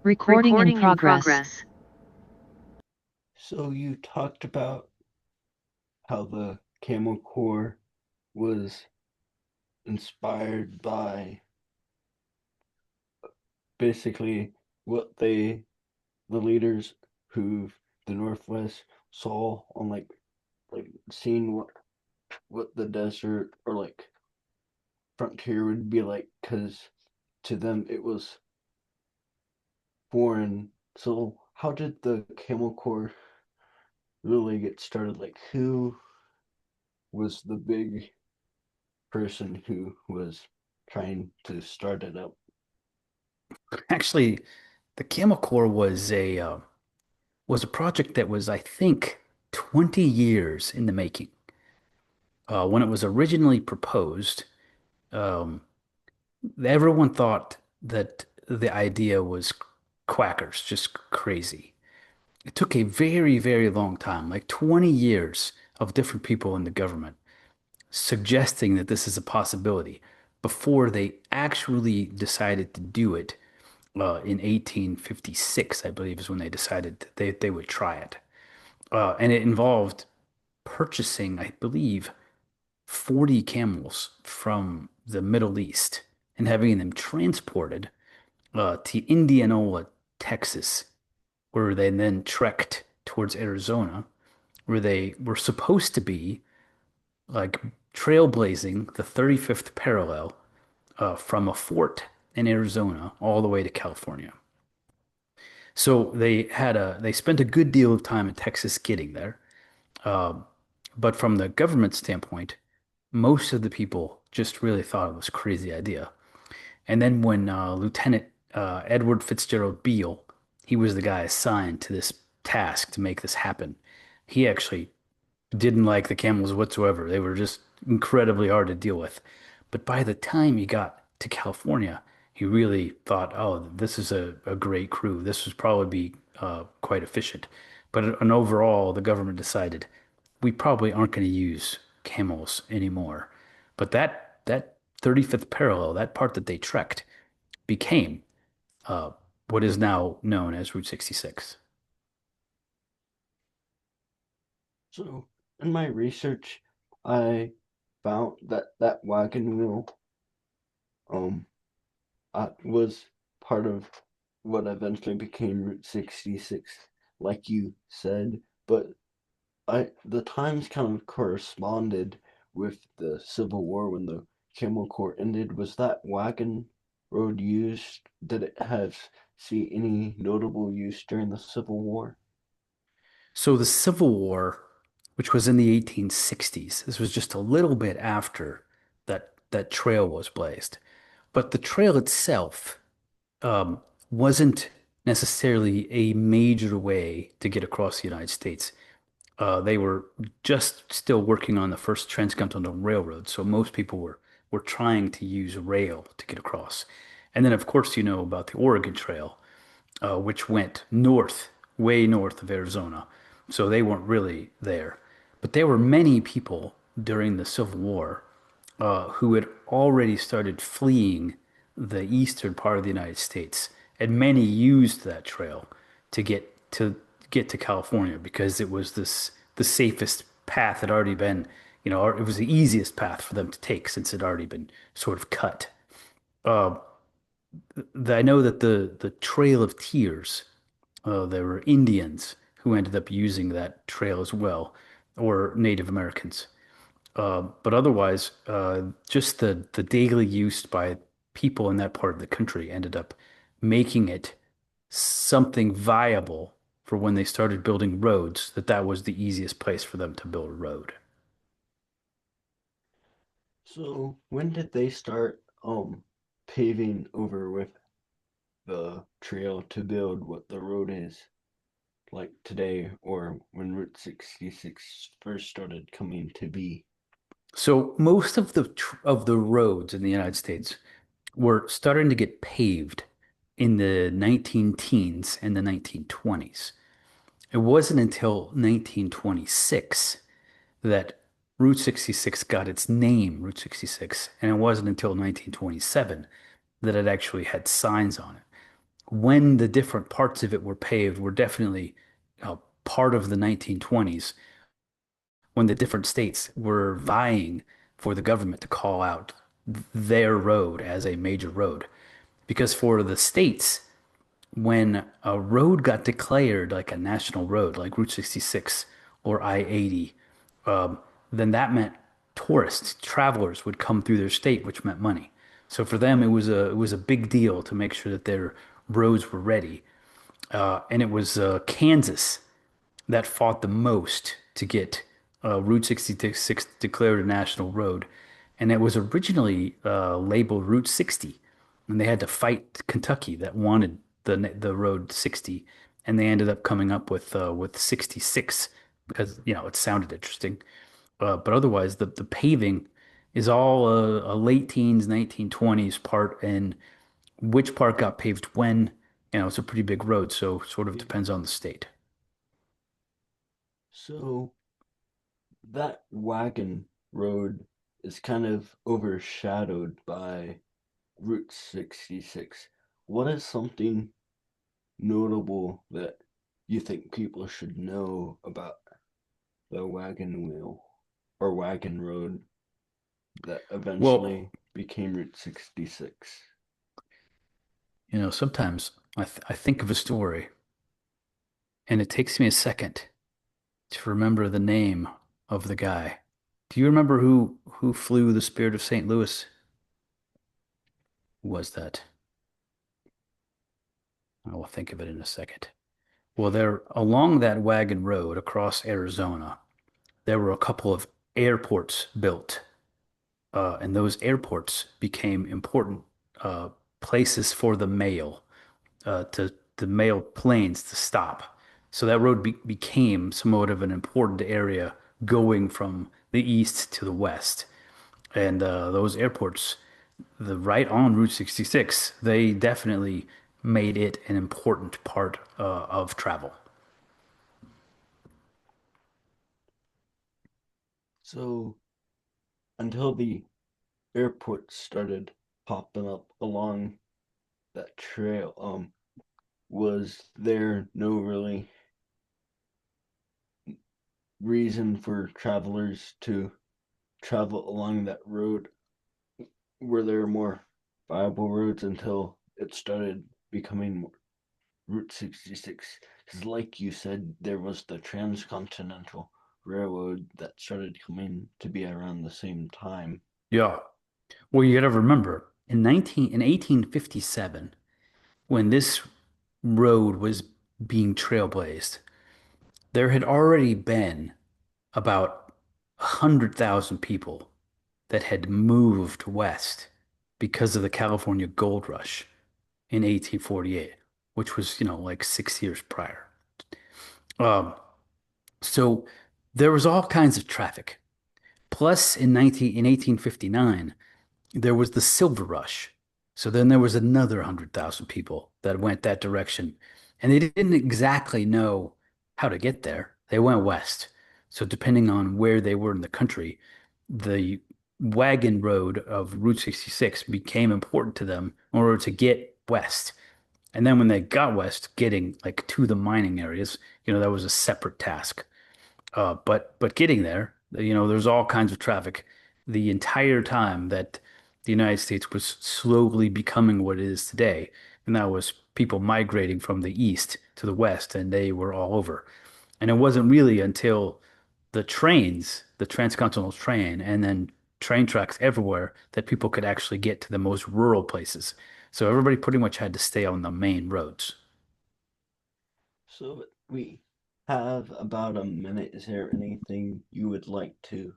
Recording in progress. So you talked about how the Camel Corps was inspired by basically what the leaders who the Northwest saw on like seeing what the desert or like frontier would be like, because to them it was foreign. So how did the Camel Corps really get started? Like who was the big person who was trying to start it up? Actually, the Camel Corps was a project that was, I think, 20 years in the making. When it was originally proposed, um, everyone thought that the idea was quackers, just crazy. It took a very, very long time, like 20 years of different people in the government suggesting that this is a possibility before they actually decided to do it in 1856, I believe, is when they decided that they would try it. And it involved purchasing, I believe, 40 camels from the Middle East and having them transported to Indianola, Texas, where they then trekked towards Arizona, where they were supposed to be like trailblazing the 35th parallel from a fort in Arizona all the way to California. So they spent a good deal of time in Texas getting there. Um, but from the government standpoint, most of the people just really thought it was a crazy idea. And then when Lieutenant Edward Fitzgerald Beale, he was the guy assigned to this task to make this happen. He actually didn't like the camels whatsoever. They were just incredibly hard to deal with. But by the time he got to California, he really thought, oh, this is a great crew. This would probably be quite efficient. But and overall, the government decided we probably aren't going to use camels anymore. But that 35th parallel, that part that they trekked, became uh, what is now known as Route 66. So in my research, I found that that wagon wheel um was part of what eventually became Route 66, like you said. But I the times kind of corresponded with the Civil War when the Camel Corps ended. Was that wagon road used? Did it have see any notable use during the Civil War? So the Civil War, which was in the 1860s, this was just a little bit after that trail was blazed. But the trail itself um, wasn't necessarily a major way to get across the United States. They were just still working on the first transcontinental railroad, so most people were trying to use rail to get across. And then, of course, you know about the Oregon Trail, which went north, way north of Arizona. So they weren't really there. But there were many people during the Civil War who had already started fleeing the eastern part of the United States, and many used that trail to get to California because it was the safest path had already been, it was the easiest path for them to take since it had already been sort of cut. Uh, I know that the Trail of Tears, there were Indians who ended up using that trail as well, or Native Americans. But otherwise, just the daily use by people in that part of the country ended up making it something viable for when they started building roads, that was the easiest place for them to build a road. So when did they start paving over with the trail to build what the road is like today, or when Route 66 first started coming to be? So most of the roads in the United States were starting to get paved in the 19 teens and the 1920s. It wasn't until 1926 that Route 66 got its name, Route 66, and it wasn't until 1927 that it actually had signs on it. when the different parts of it were paved were definitely part of the 1920s when the different states were vying for the government to call out their road as a major road. Because for the states, when a road got declared like a national road, like Route 66 or I-80, um, then that meant tourists, travelers would come through their state, which meant money. So for them, it was a big deal to make sure that their roads were ready. And it was Kansas that fought the most to get Route 66 declared a national road. And it was originally labeled Route 60. And they had to fight Kentucky that wanted the road 60. And they ended up coming up with 66 because, it sounded interesting. But otherwise, the paving is all a late teens, 1920s part. And which part got paved when, it's a pretty big road. So sort of Yeah. depends on the state. So that wagon road is kind of overshadowed by Route 66. What is something notable that you think people should know about the wagon wheel or wagon road that Well, eventually became Route 66? sometimes I think of a story and it takes me a second to remember the name of the guy. Do you remember who flew the Spirit of St. Louis? Who was that? I will think of it in a second. Well, there along that wagon road across Arizona, there were a couple of airports built, and those airports became important uh, places for the mail. To the mail planes to stop. So that road became somewhat of an important area going from the east to the west. And those airports, the right on Route 66, they definitely made it an important part of travel. So until the airports started popping up along that trail, was there no really reason for travelers to travel along that road? Were there more viable roads until it started becoming Route 66? Because, like you said, there was the Transcontinental Railroad that started coming to be around the same time. Yeah. Well, you got to remember in 1857, when this road was being trailblazed, there had already been about 100,000 people that had moved west because of the California Gold Rush in 1848, which was, like 6 years prior. Um, so there was all kinds of traffic. Plus, in 1859, there was the Silver Rush. So then there was another 100,000 people that went that direction. And they didn't exactly know how to get there. They went west. So depending on where they were in the country, the wagon road of Route 66 became important to them in order to get west. And then when they got west, getting like to the mining areas, that was a separate task. But getting there, there's all kinds of traffic the entire time that the United States was slowly becoming what it is today. And that was people migrating from the east to the west, and they were all over. And it wasn't really until the trains, the transcontinental train, and then train tracks everywhere that people could actually get to the most rural places. So everybody pretty much had to stay on the main roads. So we have about a minute. Is there anything you would like to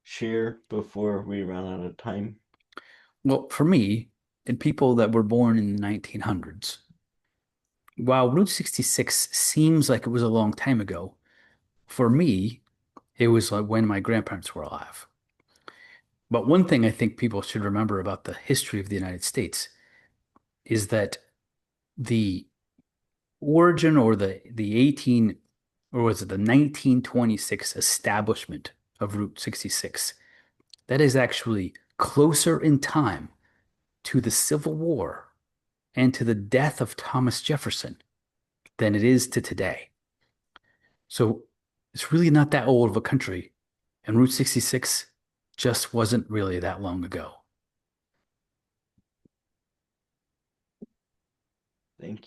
share before we run out of time? Well, for me, and people that were born in the 1900s, while Route 66 seems like it was a long time ago, for me, it was like when my grandparents were alive. But one thing I think people should remember about the history of the United States is that the origin or the 18 or was it the 1926 establishment of Route 66, that is actually closer in time to the Civil War and to the death of Thomas Jefferson than it is to today. So it's really not that old of a country, and Route 66 just wasn't really that long ago. Thank you.